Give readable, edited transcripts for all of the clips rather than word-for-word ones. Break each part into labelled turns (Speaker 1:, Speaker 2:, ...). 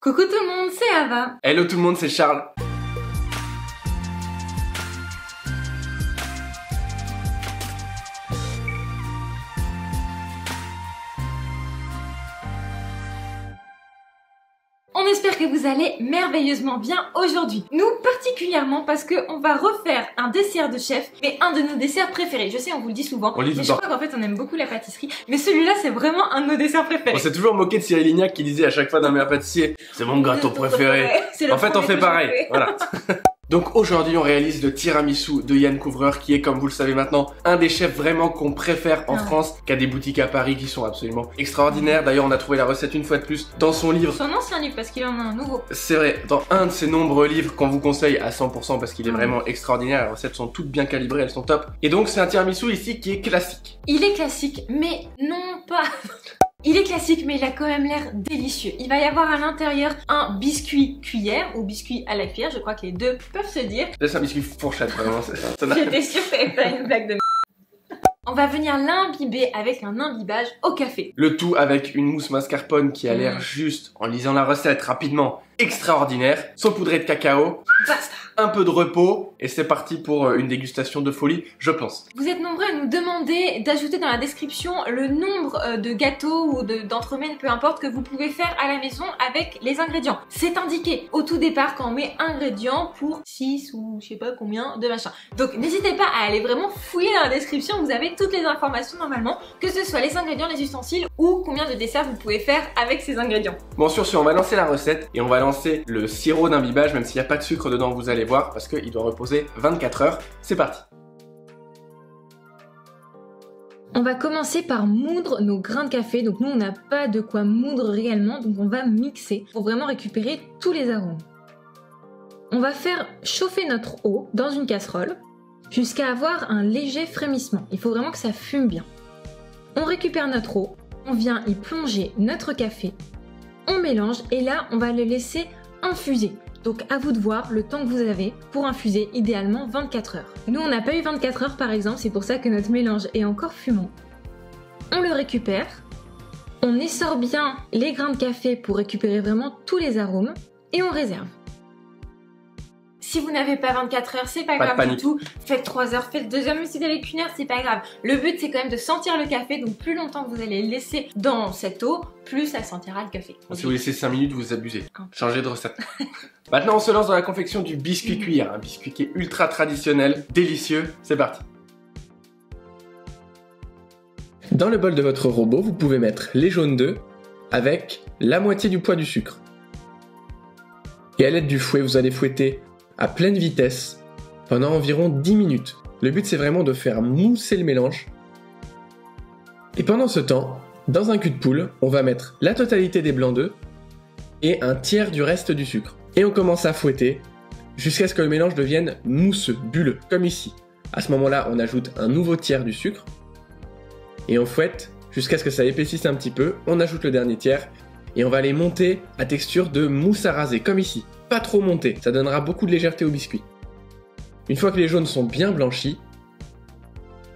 Speaker 1: Coucou tout le monde, c'est Ava.
Speaker 2: Hello tout le monde, c'est Charles.
Speaker 1: On espère que vous allez merveilleusement bien aujourd'hui. Nous particulièrement parce qu'on va refaire un dessert de chef, mais un de nos desserts préférés. Je sais, on vous le dit souvent, mais je crois qu'en fait on aime beaucoup la pâtisserie. Mais celui-là c'est vraiment un de nos desserts préférés.
Speaker 2: On s'est toujours moqué de Cyril Lignac qui disait à chaque fois d'un meilleur pâtissier, c'est mon gâteau préféré. En fait on fait pareil, voilà. Donc aujourd'hui on réalise le tiramisu de Yann Couvreur qui est, comme vous le savez maintenant, un des chefs vraiment qu'on préfère en France, qui a des boutiques à Paris qui sont absolument extraordinaires. D'ailleurs on a trouvé la recette une fois de plus dans son livre.
Speaker 1: Son ancien livre parce qu'il en a un nouveau.
Speaker 2: C'est vrai, dans un de ses nombreux livres qu'on vous conseille à 100% parce qu'il est vraiment extraordinaire. Les recettes sont toutes bien calibrées, elles sont top. Et donc c'est un tiramisu ici qui est classique.
Speaker 1: Il est classique, mais non pas... Il est classique, mais il a quand même l'air délicieux. Il va y avoir à l'intérieur un biscuit cuillère ou biscuit à la cuillère, je crois que les deux peuvent se dire.
Speaker 2: Là c'est un biscuit fourchette vraiment.
Speaker 1: J'étais sûre que t'avais pas une blague de On va venir l'imbiber avec un imbibage au café.
Speaker 2: Le tout avec une mousse mascarpone qui a l'air juste, en lisant la recette rapidement, extraordinaire. Saupoudrée de cacao.
Speaker 1: Basta.
Speaker 2: Un peu de repos et c'est parti pour une dégustation de folie, je pense.
Speaker 1: Vous êtes nombreux à nous demander d'ajouter dans la description le nombre de gâteaux ou d'entremets, peu importe, que vous pouvez faire à la maison avec les ingrédients. C'est indiqué au tout départ quand on met ingrédients pour 6 ou je sais pas combien de machin. Donc n'hésitez pas à aller vraiment fouiller dans la description, vous avez toutes les informations normalement, que ce soit les ingrédients, les ustensiles ou combien de desserts vous pouvez faire avec ces ingrédients.
Speaker 2: Bon, sur ce, on va lancer la recette et on va lancer le sirop d'imbibage, même s'il n'y a pas de sucre dedans, vous allez voir, parce qu'il doit reposer 24 heures. C'est parti.
Speaker 1: On va commencer par moudre nos grains de café. Donc nous, on n'a pas de quoi moudre réellement, donc on va mixer pour vraiment récupérer tous les arômes. On va faire chauffer notre eau dans une casserole jusqu'à avoir un léger frémissement. Il faut vraiment que ça fume bien. On récupère notre eau, on vient y plonger notre café, on mélange et là, on va le laisser infuser. Donc à vous de voir le temps que vous avez pour infuser, idéalement 24 heures. Nous on n'a pas eu 24 heures par exemple, c'est pour ça que notre mélange est encore fumant. On le récupère, on essore bien les grains de café pour récupérer vraiment tous les arômes et on réserve. Si vous n'avez pas 24 heures, c'est pas grave du tout. Faites 3 heures, faites 2 heures, mais si vous avez qu'une heure, c'est pas grave. Le but, c'est quand même de sentir le café. Donc, plus longtemps que vous allez le laisser dans cette eau, plus ça sentira le café.
Speaker 2: Si vous laissez 5 minutes, vous abusez. Changez de recette. Maintenant, on se lance dans la confection du biscuit cuillère. Un biscuit qui est ultra traditionnel, délicieux. C'est parti. Dans le bol de votre robot, vous pouvez mettre les jaunes d'œufs avec la moitié du poids du sucre. Et à l'aide du fouet, vous allez fouetter à pleine vitesse pendant environ 10 minutes. Le but c'est vraiment de faire mousser le mélange. Et pendant ce temps, dans un cul de poule, on va mettre la totalité des blancs d'œufs et un tiers du reste du sucre. Et on commence à fouetter jusqu'à ce que le mélange devienne mousseux, bulleux, comme ici. À ce moment-là, on ajoute un nouveau tiers du sucre et on fouette jusqu'à ce que ça épaississe un petit peu. On ajoute le dernier tiers et on va les monter à texture de mousse à raser, comme ici. Pas trop monté, ça donnera beaucoup de légèreté au biscuit. Une fois que les jaunes sont bien blanchis,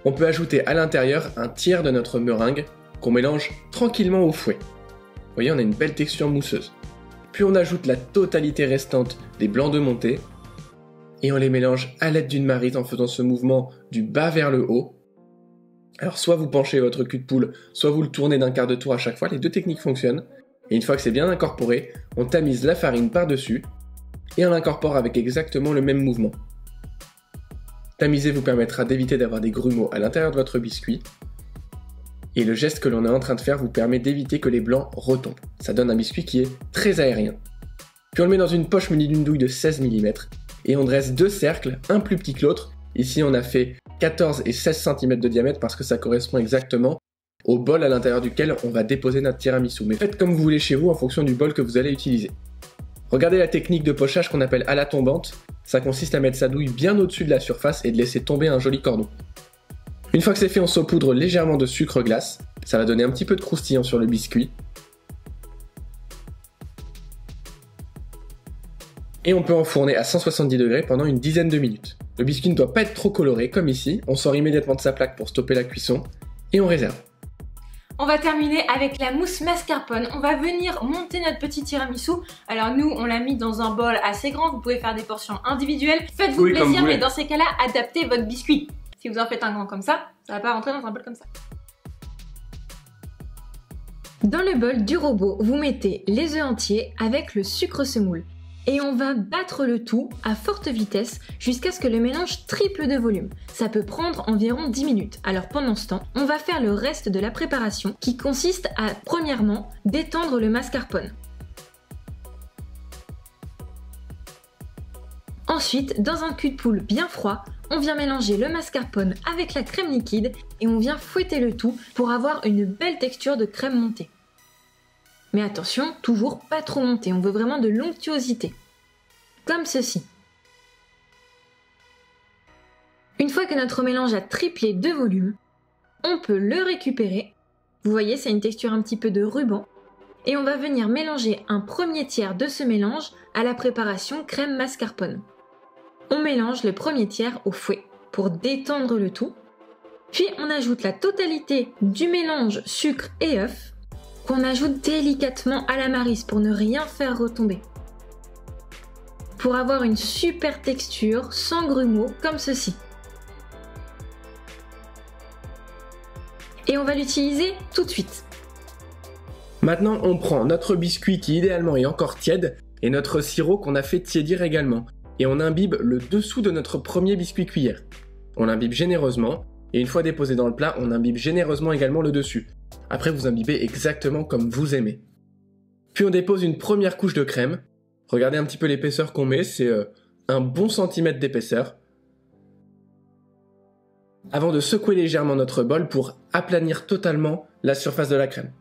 Speaker 2: on peut ajouter à l'intérieur un tiers de notre meringue qu'on mélange tranquillement au fouet. Vous voyez, on a une belle texture mousseuse. Puis on ajoute la totalité restante des blancs d'œufs montés et on les mélange à l'aide d'une maryse en faisant ce mouvement du bas vers le haut. Alors soit vous penchez votre cul de poule, soit vous le tournez d'un quart de tour à chaque fois, les deux techniques fonctionnent. Et une fois que c'est bien incorporé, on tamise la farine par-dessus et on l'incorpore avec exactement le même mouvement. Tamiser vous permettra d'éviter d'avoir des grumeaux à l'intérieur de votre biscuit. Et le geste que l'on est en train de faire vous permet d'éviter que les blancs retombent. Ça donne un biscuit qui est très aérien. Puis on le met dans une poche munie d'une douille de 16 mm et on dresse deux cercles, un plus petit que l'autre. Ici on a fait 14 et 16 cm de diamètre parce que ça correspond exactement au bol à l'intérieur duquel on va déposer notre tiramisu. Mais faites comme vous voulez chez vous en fonction du bol que vous allez utiliser. Regardez la technique de pochage qu'on appelle à la tombante. Ça consiste à mettre sa douille bien au-dessus de la surface et de laisser tomber un joli cordon. Une fois que c'est fait, on saupoudre légèrement de sucre glace. Ça va donner un petit peu de croustillant sur le biscuit. Et on peut enfourner à 170 degrés pendant une dizaine de minutes. Le biscuit ne doit pas être trop coloré, comme ici. On sort immédiatement de sa plaque pour stopper la cuisson et on réserve.
Speaker 1: On va terminer avec la mousse mascarpone. On va venir monter notre petit tiramisu. Alors nous, on l'a mis dans un bol assez grand. Vous pouvez faire des portions individuelles. Faites-vous plaisir, mais dans ces cas-là, adaptez votre biscuit. Si vous en faites un grand comme ça va pas rentrer dans un bol comme ça. Dans le bol du robot, vous mettez les œufs entiers avec le sucre semoule. Et on va battre le tout à forte vitesse jusqu'à ce que le mélange triple de volume. Ça peut prendre environ 10 minutes. Alors pendant ce temps, on va faire le reste de la préparation qui consiste à, premièrement, détendre le mascarpone. Ensuite, dans un cul de poule bien froid, on vient mélanger le mascarpone avec la crème liquide et on vient fouetter le tout pour avoir une belle texture de crème montée. Mais attention, toujours pas trop monté, on veut vraiment de l'onctuosité. Comme ceci. Une fois que notre mélange a triplé de volume, on peut le récupérer. Vous voyez, c'est une texture un petit peu de ruban. Et on va venir mélanger un premier tiers de ce mélange à la préparation crème mascarpone. On mélange le premier tiers au fouet pour détendre le tout. Puis on ajoute la totalité du mélange sucre et œuf qu'on ajoute délicatement à la maryse pour ne rien faire retomber. Pour avoir une super texture sans grumeaux comme ceci. Et on va l'utiliser tout de suite.
Speaker 2: Maintenant, on prend notre biscuit qui idéalement est encore tiède et notre sirop qu'on a fait tiédir également. Et on imbibe le dessous de notre premier biscuit cuillère. On l'imbibe généreusement et une fois déposé dans le plat, on imbibe généreusement également le dessus. Après, vous imbibez exactement comme vous aimez. Puis on dépose une première couche de crème. Regardez un petit peu l'épaisseur qu'on met, c'est un bon centimètre d'épaisseur. Avant de secouer légèrement notre bol pour aplanir totalement la surface de la crème.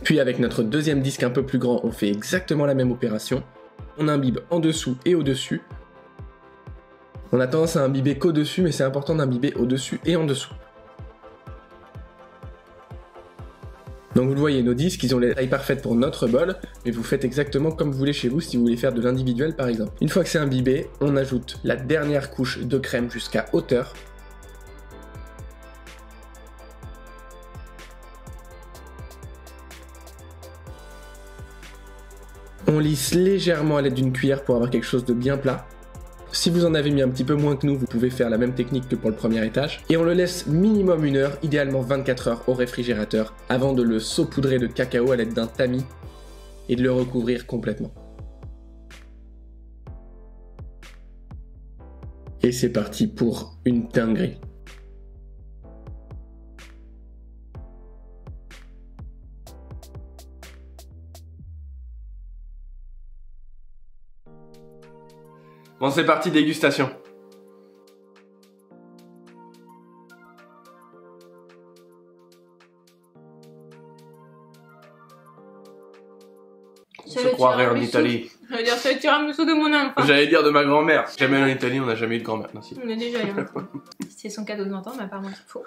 Speaker 2: Puis avec notre deuxième disque un peu plus grand, on fait exactement la même opération. On imbibe en dessous et au-dessus. On a tendance à imbiber qu'au-dessus, mais c'est important d'imbiber au-dessus et en dessous. Donc vous le voyez, nos disques, ils ont les tailles parfaites pour notre bol, mais vous faites exactement comme vous voulez chez vous si vous voulez faire de l'individuel par exemple. Une fois que c'est imbibé, on ajoute la dernière couche de crème jusqu'à hauteur. On lisse légèrement à l'aide d'une cuillère pour avoir quelque chose de bien plat. Si vous en avez mis un petit peu moins que nous, vous pouvez faire la même technique que pour le premier étage. Et on le laisse minimum 1 heure, idéalement 24 heures au réfrigérateur, avant de le saupoudrer de cacao à l'aide d'un tamis et de le recouvrir complètement. Et c'est parti pour une dinguerie. Bon, c'est parti, dégustation. On se croirait en Italie.
Speaker 1: Je veux dire, c'est le tiramisu de mon enfant.
Speaker 2: J'allais dire de ma grand-mère. Jamais allé en Italie, on n'a jamais eu de grand-mère. Merci.
Speaker 1: On est déjà allé. C'est son cadeau de 20 ans, mais apparemment c'est faux.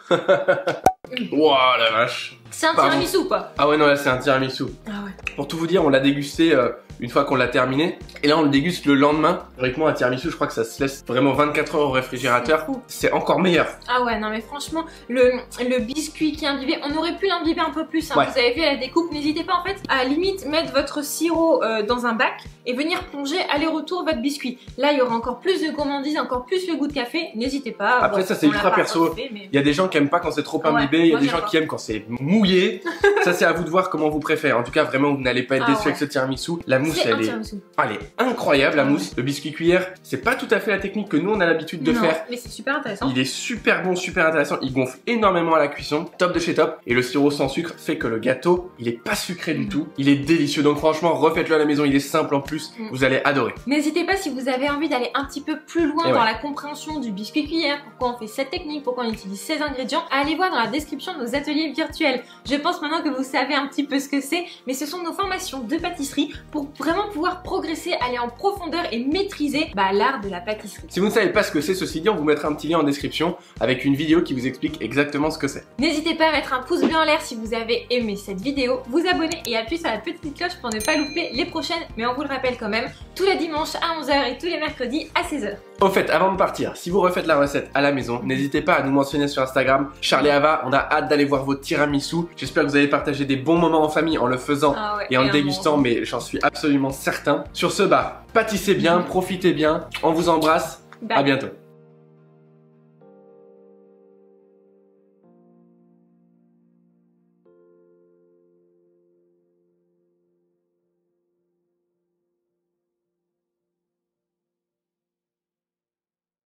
Speaker 2: Wouah, la vache.
Speaker 1: C'est un tiramisu quoi.
Speaker 2: Ah ouais, non, là c'est un tiramisu.
Speaker 1: Ah ouais.
Speaker 2: Pour tout vous dire, on l'a dégusté une fois qu'on l'a terminé. Et là, on le déguste le lendemain. Théoriquement, un tiramisu, je crois que ça se laisse vraiment 24 heures au réfrigérateur. C'est encore meilleur.
Speaker 1: Ah ouais, non mais franchement, le biscuit qui est imbibé, on aurait pu l'imbiber un peu plus. Hein.
Speaker 2: Ouais.
Speaker 1: Vous avez vu la découpe, n'hésitez pas en fait à limite mettre votre sirop dans un bac et venir plonger aller-retour votre biscuit. Là, il y aura encore plus de gourmandise, encore plus le goût de café. N'hésitez pas.
Speaker 2: Après, ça c'est ultra perso. Il y a des gens qui aiment pas quand c'est trop imbibé, il y a des gens qui aiment quand c'est mouillé. Ça, c'est à vous de voir comment vous préférez. En tout cas, vraiment, vous n'allez pas être déçus avec ce tiramisu. La mousse, elle est incroyable, la mousse. Le biscuit cuillère, c'est pas tout à fait la technique que nous on a l'habitude de faire.
Speaker 1: Mais c'est super intéressant.
Speaker 2: Il est super bon, super intéressant. Il gonfle énormément à la cuisson. Top de chez top. Et le sirop sans sucre fait que le gâteau, il est pas sucré du tout. Il est délicieux. Donc franchement, refaites-le à la maison. Il est simple en plus. Vous allez adorer.
Speaker 1: N'hésitez pas si vous avez envie d'aller un petit peu plus loin dans la compréhension du biscuit cuillère, pourquoi on fait cette technique, pourquoi on utilise ces ingrédients, allez voir dans la description de nos ateliers virtuels. Je pense maintenant que vous savez un petit peu ce que c'est, mais ce sont nos formations de pâtisserie pour vraiment pouvoir progresser, aller en profondeur et maîtriser l'art de la pâtisserie.
Speaker 2: Si vous ne savez pas ce que c'est, ceci dit, on vous mettra un petit lien en description avec une vidéo qui vous explique exactement ce que c'est.
Speaker 1: N'hésitez pas à mettre un pouce bleu en l'air si vous avez aimé cette vidéo, vous abonner et appuyer sur la petite cloche pour ne pas louper les prochaines. Mais on vous le rappelle, rappelle quand même, tous les dimanches à 11h et tous les mercredis à 16h.
Speaker 2: Au fait, avant de partir, si vous refaites la recette à la maison, n'hésitez pas à nous mentionner sur Instagram. Charles et Ava, on a hâte d'aller voir vos tiramisu. J'espère que vous allez partager des bons moments en famille en le faisant et en le dégustant, mais j'en suis absolument certain. Sur ce, pâtissez bien, profitez bien, on vous embrasse, à bientôt.